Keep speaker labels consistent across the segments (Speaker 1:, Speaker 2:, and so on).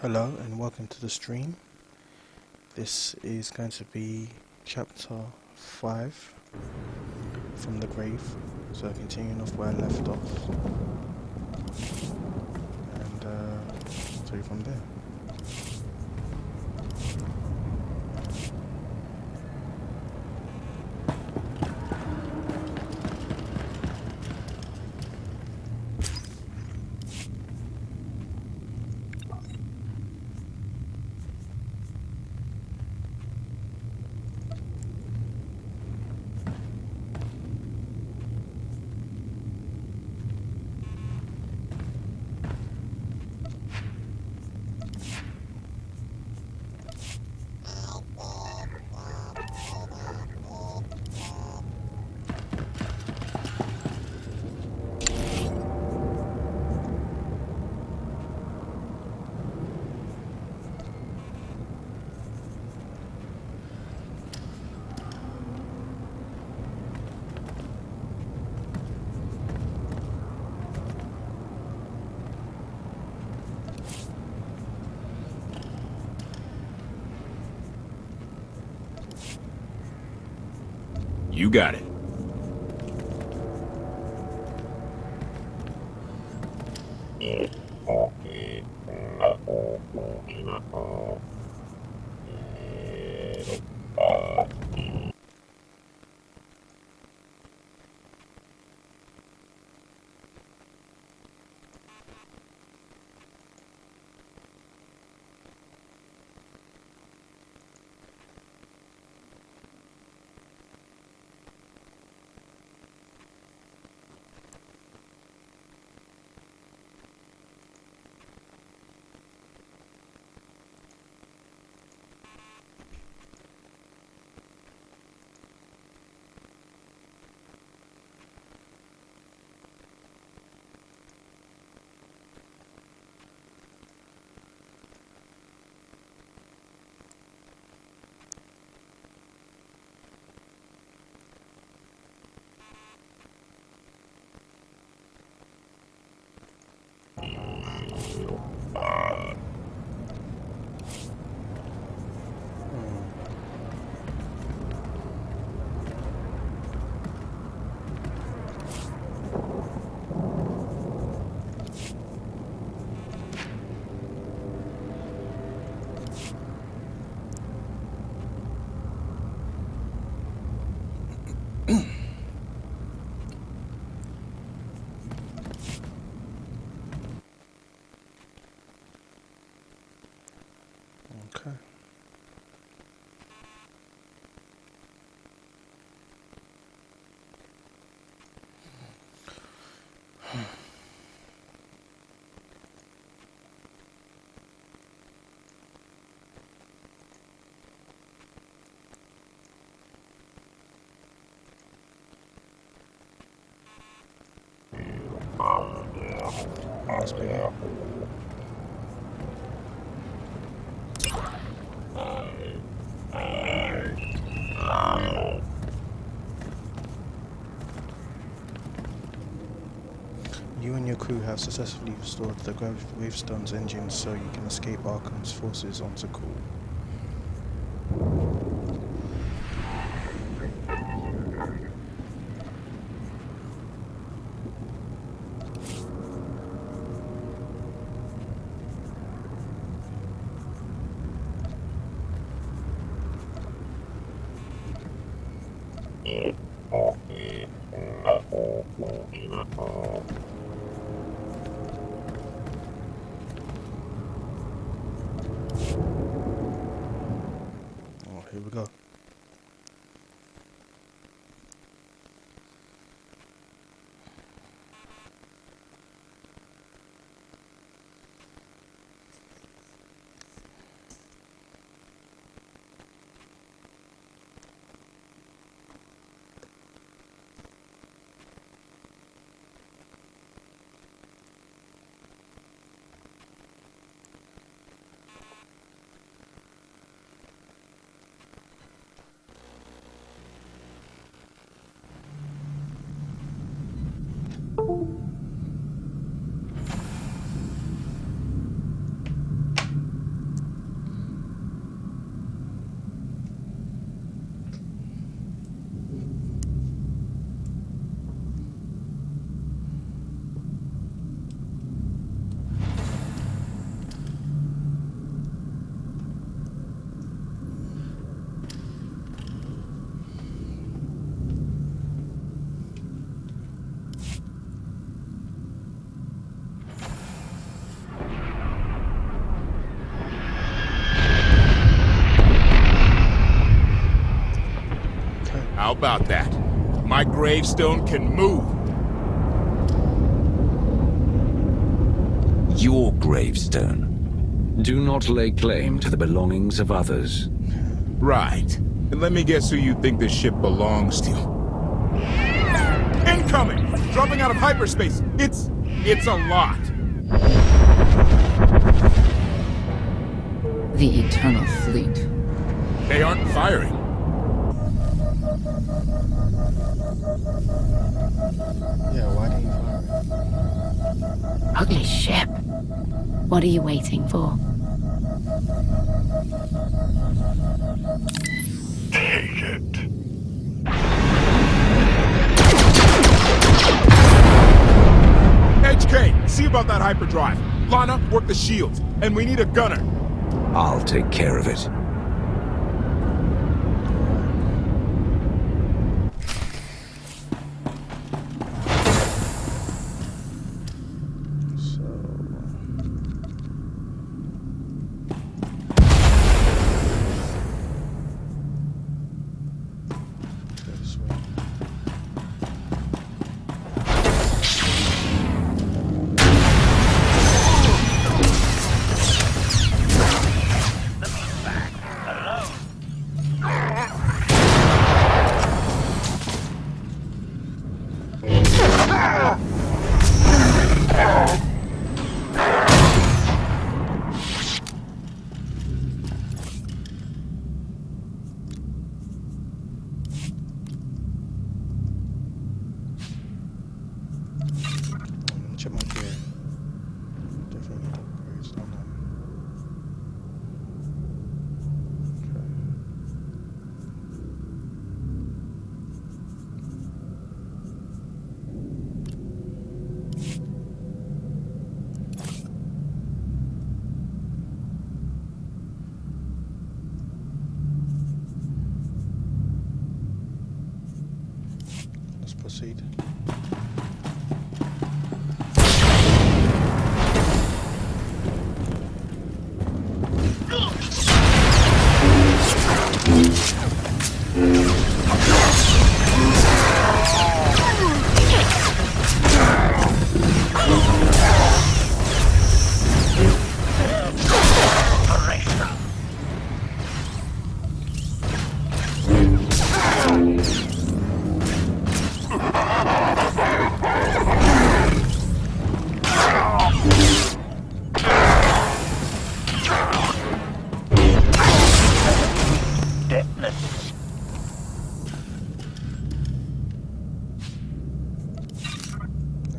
Speaker 1: Hello and welcome to the stream. This is going to be chapter 5 from the grave. So continuing off where I left off and take from there.
Speaker 2: You got it. Okay. Let's begin. You and your crew have successfully restored the Gravestone's engine so you can escape Arkham's forces onto Cool. Oh, here we go.
Speaker 3: How about that? My gravestone can move.
Speaker 4: Your gravestone. Do not lay claim to the belongings of others.
Speaker 3: Right. And let me guess who you think this ship belongs to. Incoming! Dropping out of hyperspace! It's a lot.
Speaker 5: The Eternal Fleet.
Speaker 3: They aren't firing.
Speaker 1: Yeah, why didn't you fire it?
Speaker 5: Ugly ship. What are you waiting for?
Speaker 6: Take it.
Speaker 3: HK, see about that hyperdrive. Lana, work the shields. And we need a gunner.
Speaker 4: I'll take care of it.
Speaker 1: Check my gear. Definitely need upgrades, don't I? Let's proceed.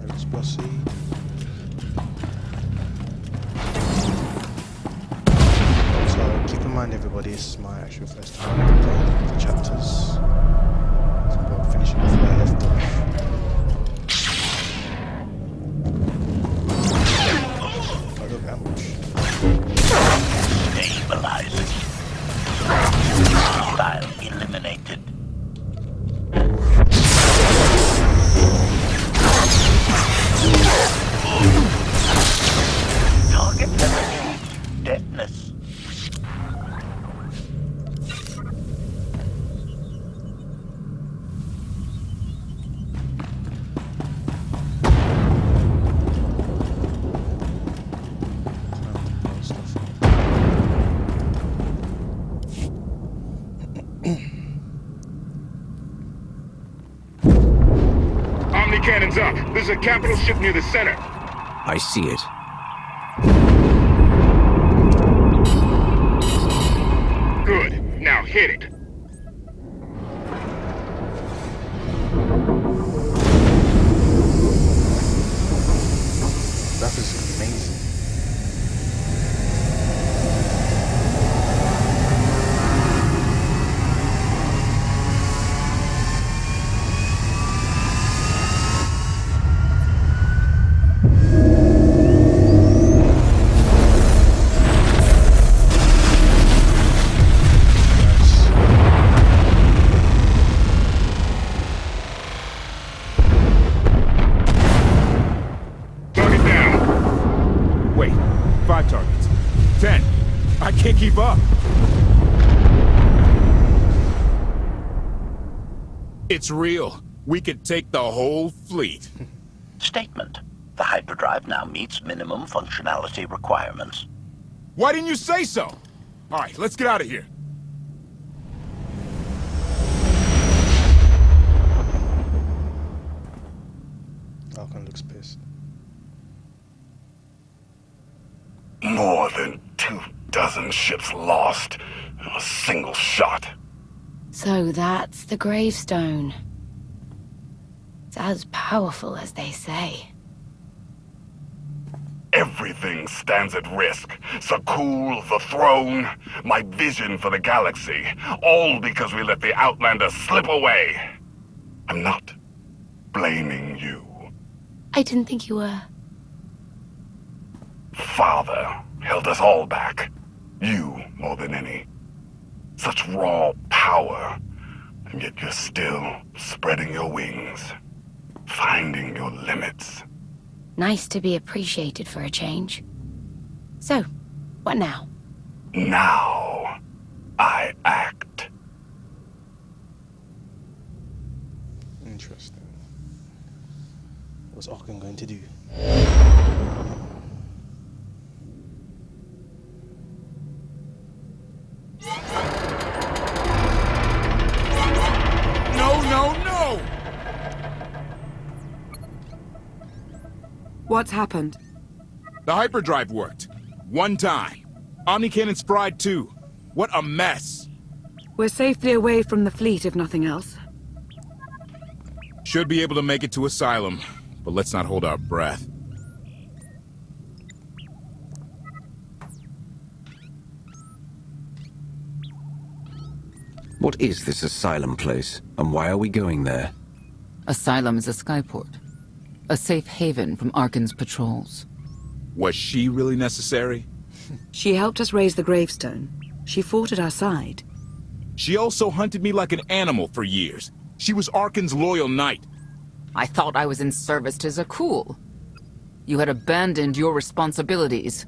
Speaker 1: Let's proceed. So keep in mind, everybody, this is my actual first time playing the chapters. So I'm finishing off where I left off. Oh look, ambush.
Speaker 6: Stabilizing. Hostile eliminated. Target energy. Deadness.
Speaker 3: Omni cannons up. There's a capital ship near the center.
Speaker 4: I see it.
Speaker 3: Good. Now hit it.
Speaker 1: That is amazing.
Speaker 3: It's real. We could take the whole fleet.
Speaker 6: Statement. The hyperdrive now meets minimum functionality requirements.
Speaker 3: Why didn't you say so? All right, let's get out of here.
Speaker 1: Archon looks pissed.
Speaker 7: More than 24 ships lost in a single shot.
Speaker 5: So that's the gravestone. It's as powerful as they say.
Speaker 7: Everything stands at risk. Sakul, the throne, my vision for the galaxy. All because we let the Outlanders slip away. I'm not blaming you.
Speaker 5: I didn't think you were.
Speaker 7: Father held us all back. You more than any. Such raw power. And yet you're still spreading your wings. Finding your limits.
Speaker 5: Nice to be appreciated for a change. So, what now?
Speaker 7: Now, I act.
Speaker 1: Interesting. What's Archon going to do?
Speaker 3: No, no, no!
Speaker 8: What's happened?
Speaker 3: The hyperdrive worked. One time. Omnicannon's fried too. What a mess.
Speaker 8: We're safely away from the fleet, if nothing else.
Speaker 3: Should be able to make it to Asylum, but let's not hold our breath.
Speaker 4: What is this Asylum place, and why are we going there?
Speaker 9: Asylum is a skyport. A safe haven from Arkan's patrols.
Speaker 3: Was she really necessary?
Speaker 8: She helped us raise the gravestone. She fought at our side.
Speaker 3: She also hunted me like an animal for years. She was Arkan's loyal knight.
Speaker 9: I thought I was in service to Zakul. You had abandoned your responsibilities.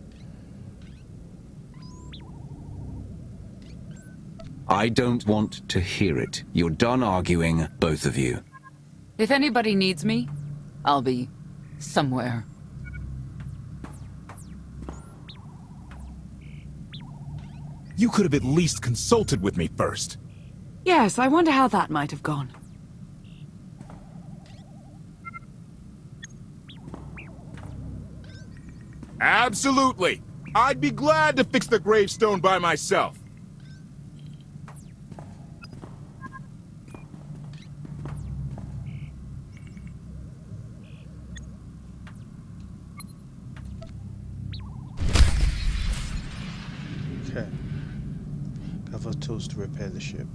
Speaker 4: I don't want to hear it. You're done arguing, both of you.
Speaker 9: If anybody needs me, I'll be somewhere.
Speaker 3: You could have at least consulted with me first.
Speaker 8: Yes, I wonder how that might have gone.
Speaker 3: Absolutely. I'd be glad to fix the gravestone by myself.
Speaker 1: Okay. Gather tools to repair the ship.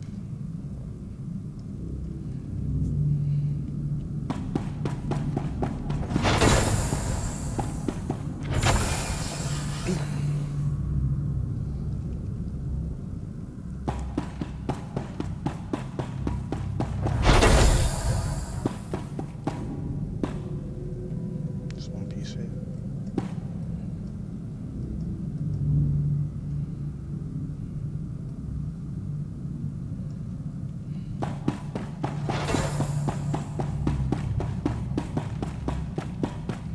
Speaker 1: Just one piece here.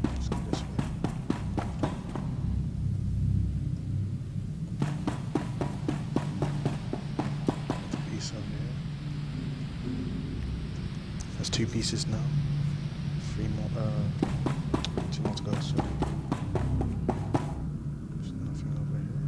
Speaker 1: Let's go this way. Piece over here. That's two pieces now. Three more, two more to go, sorry. There's nothing over here.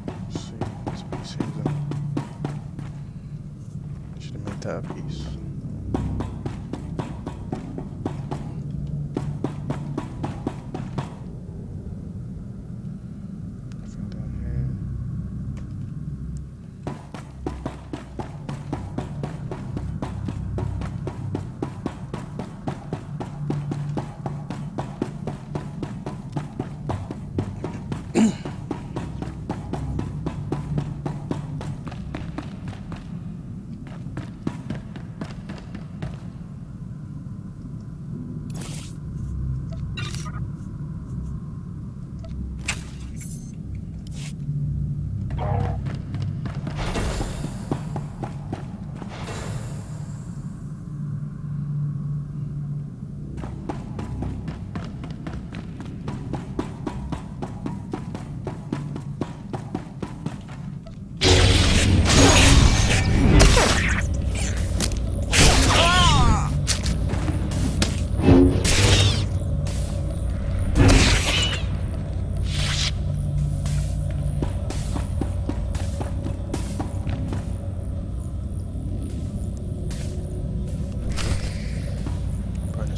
Speaker 1: Let's see, this piece here then. Should have made that a piece. Nothing down here.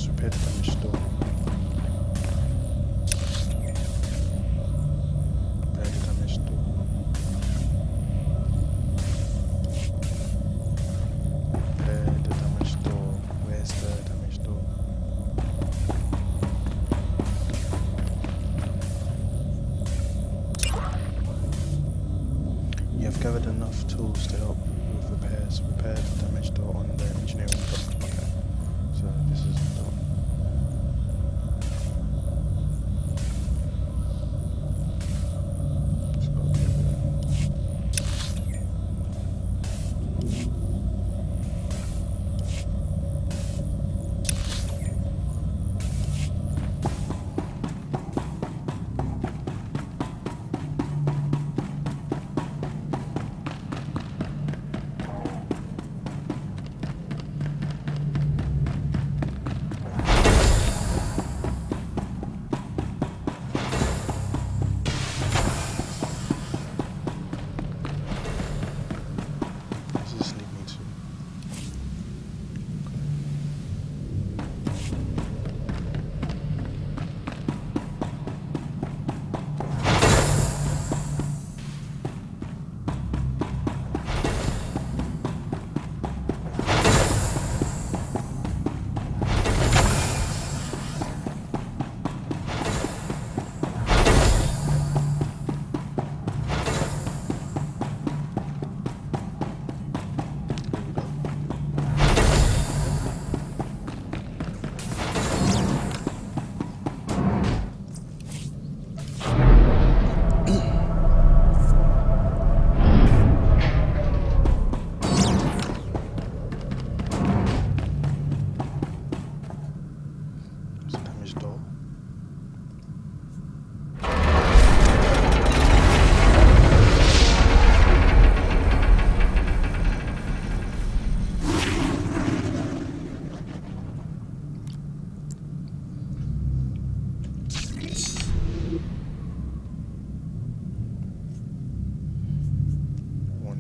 Speaker 1: Let's repair the damaged door. Repair the damaged door. Repair the damaged door. Where's the damaged door? You have gathered enough tools to help with repairs. Repair the damaged door on the engineering block. Okay. So this is the door. Just got to get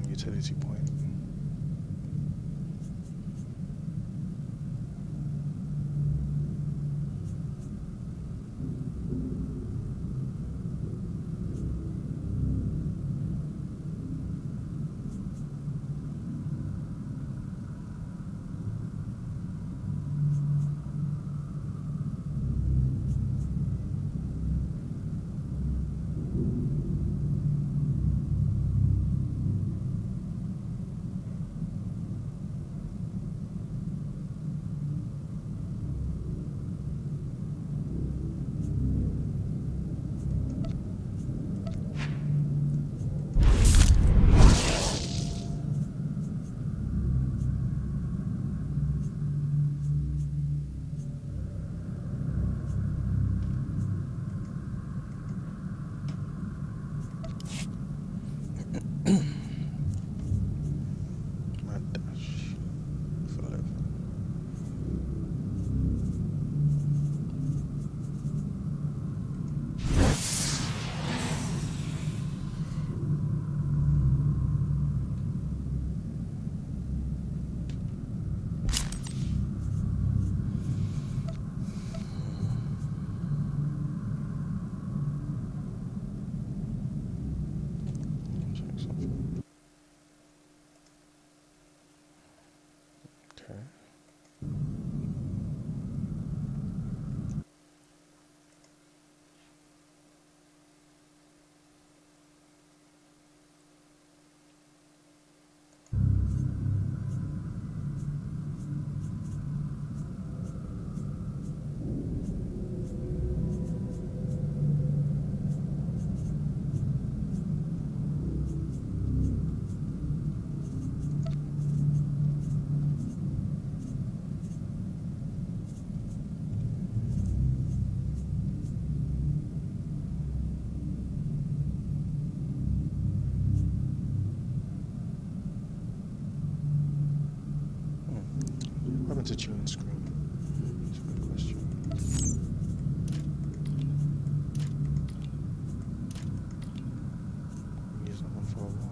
Speaker 1: utility point. What happened to tune screen? That's a good question. Use that one for a while.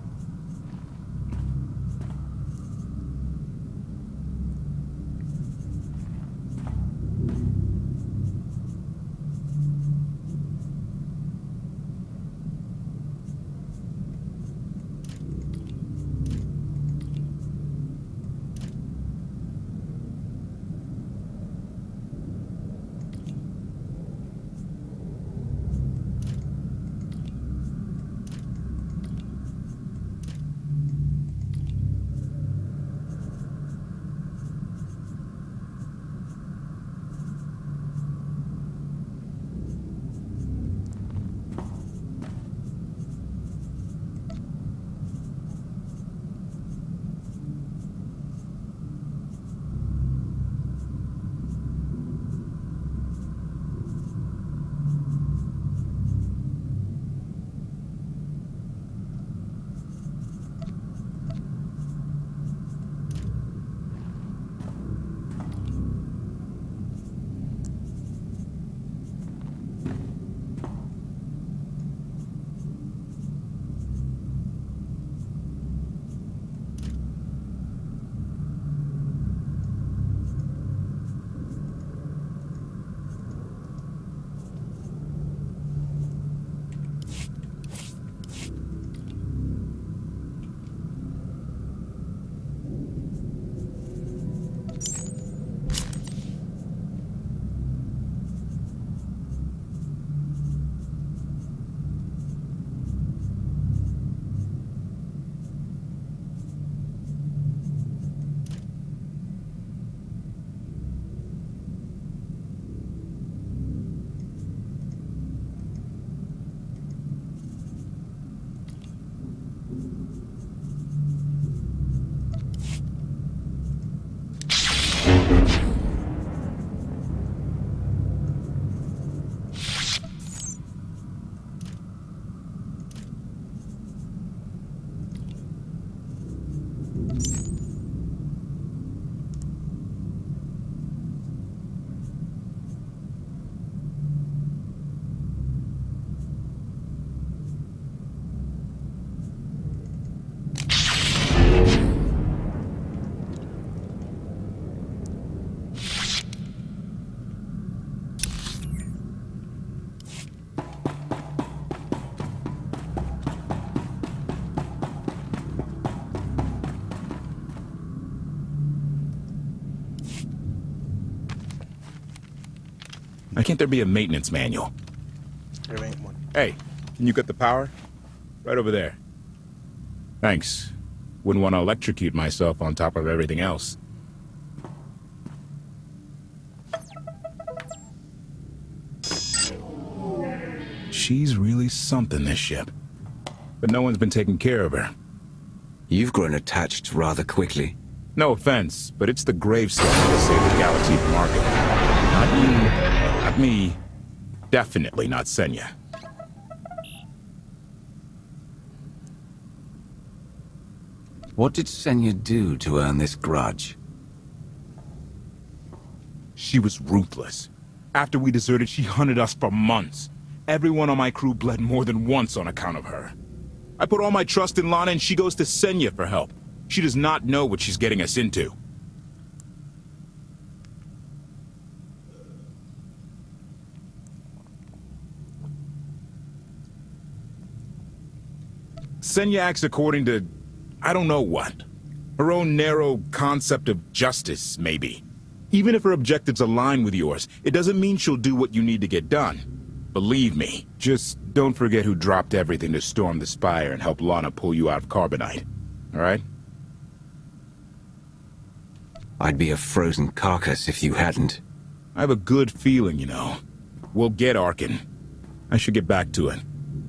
Speaker 3: Why can't there be a maintenance manual?
Speaker 1: There ain't one.
Speaker 3: Hey, can you get the power? Right over there. Thanks. Wouldn't want to electrocute myself on top of everything else. She's really something, this ship. But no one's been taking care of her.
Speaker 4: You've grown attached rather quickly.
Speaker 3: No offense, but it's the gravestone that saved the galaxy from Arkham. Not you, not me, definitely not Senya.
Speaker 4: What did Senya do to earn this grudge?
Speaker 3: She was ruthless. After we deserted, she hunted us for months. Everyone on my crew bled more than once on account of her. I put all my trust in Lana and she goes to Senya for help. She does not know what she's getting us into. Senya acts according to... I don't know what. Her own narrow concept of justice, maybe. Even if her objectives align with yours, it doesn't mean she'll do what you need to get done. Believe me. Just don't forget who dropped everything to storm the Spire and help Lana pull you out of Carbonite. Alright?
Speaker 4: I'd be a frozen carcass if you hadn't.
Speaker 3: I have a good feeling, you know. We'll get Arkin. I should get back to it.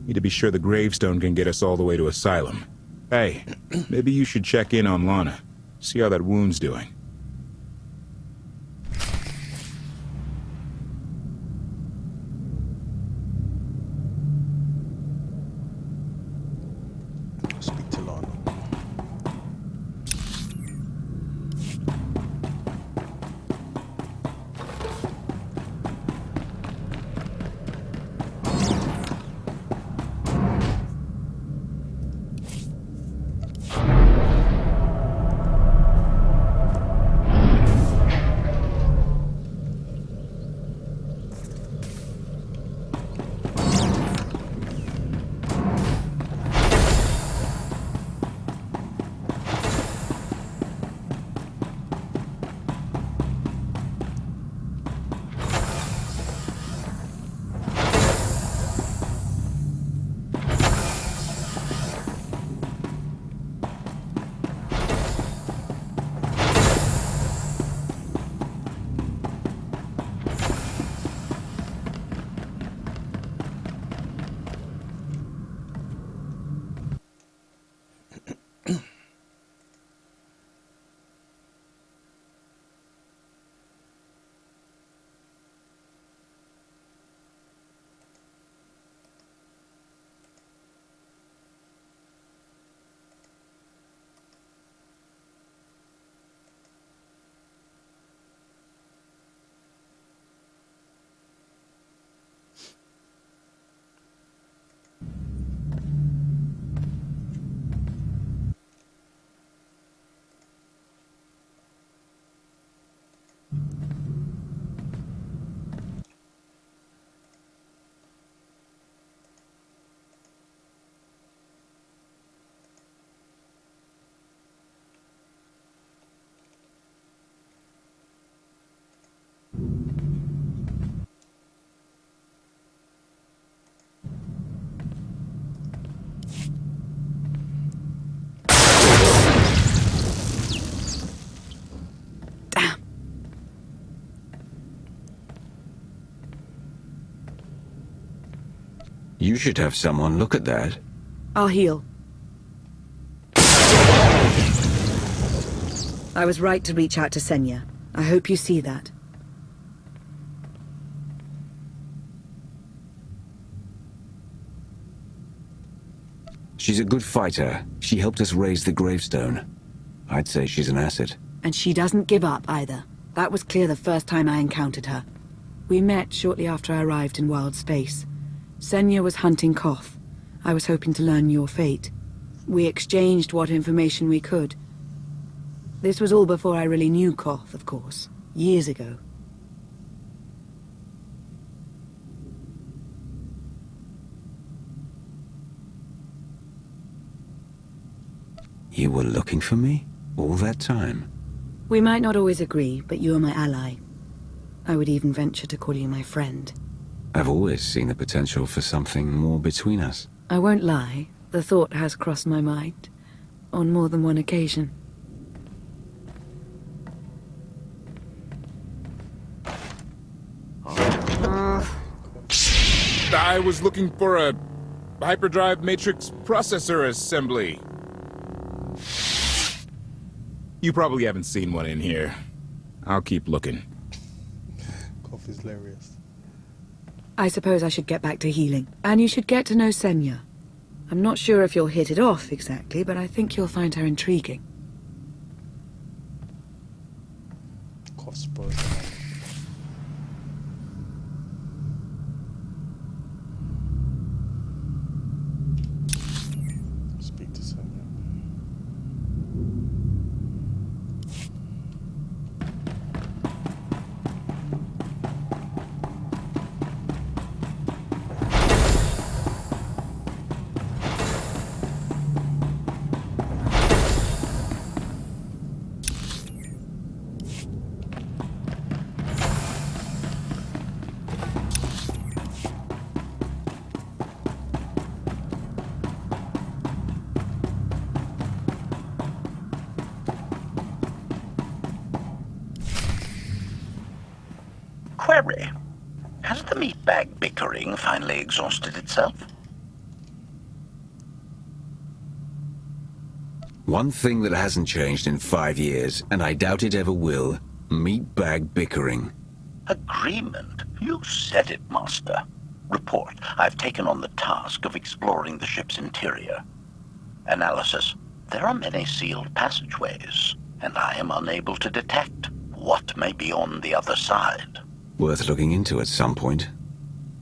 Speaker 3: Need to be sure the gravestone can get us all the way to Asylum. Hey, maybe you should check in on Lana. See how that wound's doing.
Speaker 1: Speak to Lana.
Speaker 4: You should have someone look at that.
Speaker 8: I'll heal. I was right to reach out to Senya. I hope you see that.
Speaker 4: She's a good fighter. She helped us raise the gravestone. I'd say she's an asset.
Speaker 8: And she doesn't give up either. That was clear the first time I encountered her. We met shortly after I arrived in wild space. Senya was hunting Koth. I was hoping to learn your fate. We exchanged what information we could. This was all before I really knew Koth, of course. Years ago.
Speaker 4: You were looking for me? All that time?
Speaker 8: We might not always agree, but you are my ally. I would even venture to call you my friend.
Speaker 4: I've always seen the potential for something more between us.
Speaker 8: I won't lie, the thought has crossed my mind. On more than one occasion.
Speaker 3: I was looking for a hyperdrive matrix processor assembly. You probably haven't seen one in here. I'll keep looking.
Speaker 1: Cough is hilarious.
Speaker 8: I suppose I should get back to healing. And you should get to know Senya. I'm not sure if you'll hit it off exactly, but I think you'll find her intriguing.
Speaker 1: Cough spoils the moment. Speak to Sonia.
Speaker 6: Query. Has the meatbag bickering finally exhausted itself?
Speaker 4: One thing that hasn't changed in 5 years, and I doubt it ever will, meatbag bickering.
Speaker 6: Agreement? You said it, Master. Report. I've taken on the task of exploring the ship's interior. Analysis. There are many sealed passageways, and I am unable to detect what may be on the other side.
Speaker 4: Worth looking into at some point.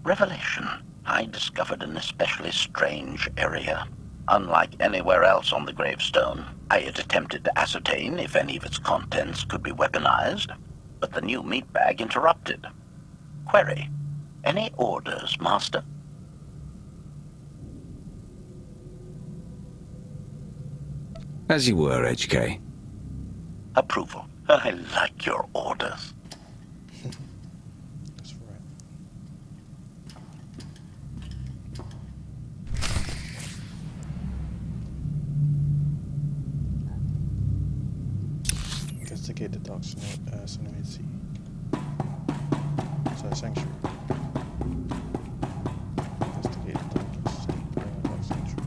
Speaker 6: Revelation. I discovered an especially strange area. Unlike anywhere else on the gravestone, I had attempted to ascertain if any of its contents could be weaponized, but the new meatbag interrupted. Query. Any orders, Master?
Speaker 4: As you were, HK.
Speaker 6: Approval. I like your orders.
Speaker 1: That's right. Investigate the dark Cinnamon Sea. So, Sanctuary. Investigate the dark Sanctuary.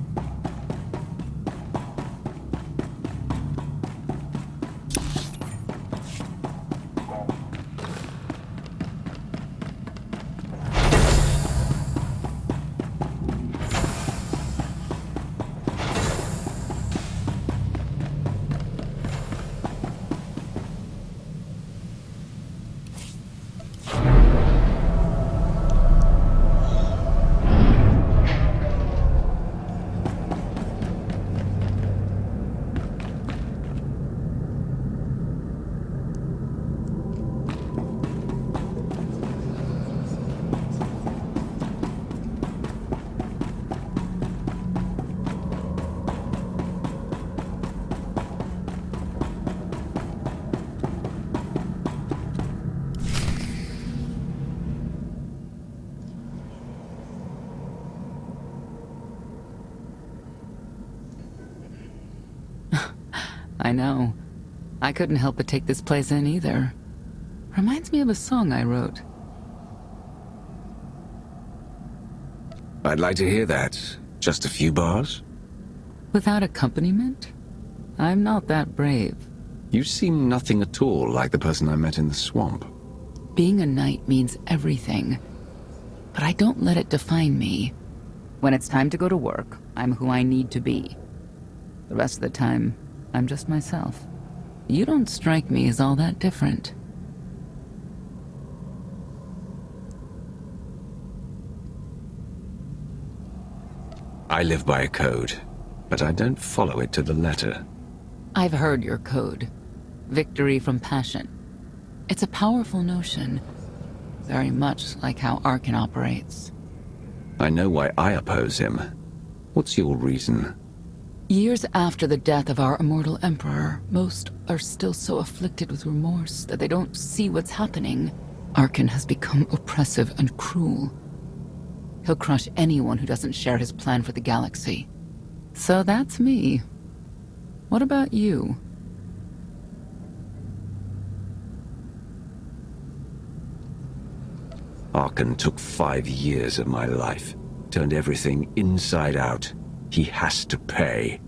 Speaker 9: I know. I couldn't help but take this place in either. Reminds me of a song I wrote.
Speaker 4: I'd like to hear that. Just a few bars?
Speaker 9: Without accompaniment? I'm not that brave.
Speaker 4: You seem nothing at all like the person I met in the swamp.
Speaker 9: Being a knight means everything. But I don't let it define me. When it's time to go to work, I'm who I need to be. The rest of the time, I'm just myself. You don't strike me as all that different.
Speaker 4: I live by a code, but I don't follow it to the letter.
Speaker 9: I've heard your code. Victory from passion. It's a powerful notion. Very much like how Arkan operates.
Speaker 4: I know why I oppose him. What's your reason?
Speaker 9: Years after the death of our immortal emperor, most are still so afflicted with remorse that they don't see what's happening. Arkin has become oppressive and cruel. He'll crush anyone who doesn't share his plan for the galaxy. So that's me. What about you?
Speaker 4: Arkin took 5 years of my life. Turned everything inside out. He has to pay.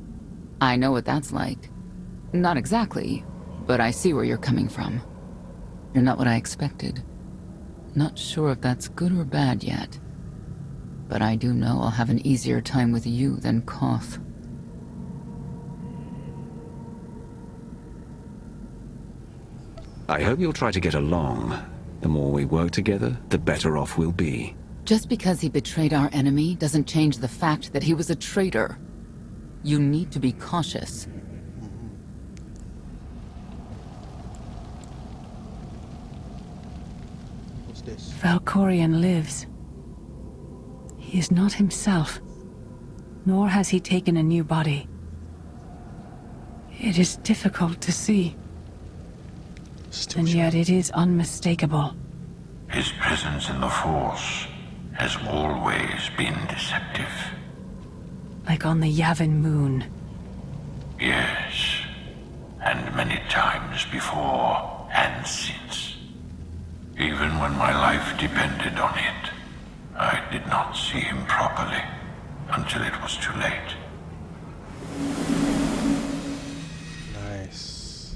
Speaker 9: I know what that's like. Not exactly, but I see where you're coming from. You're not what I expected. Not sure if that's good or bad yet. But I do know I'll have an easier time with you than Koth.
Speaker 4: I hope you'll try to get along. The more we work together, the better off we'll be.
Speaker 9: Just because he betrayed our enemy doesn't change the fact that he was a traitor. You need to be cautious.
Speaker 1: What's this?
Speaker 8: Valkorion lives. He is not himself, nor has he taken a new body. It is difficult to see,
Speaker 1: Still
Speaker 8: and yet it is unmistakable.
Speaker 6: His presence in the Force has always been deceptive.
Speaker 8: Like on the Yavin moon.
Speaker 6: Yes, and many times before and since. Even when my life depended on it, I did not see him properly until it was too late.
Speaker 1: Nice.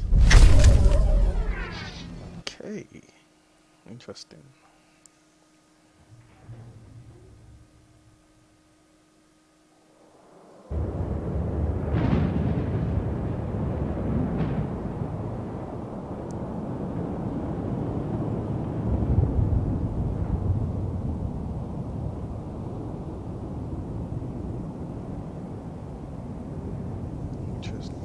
Speaker 1: Okay. Interesting. Interesting.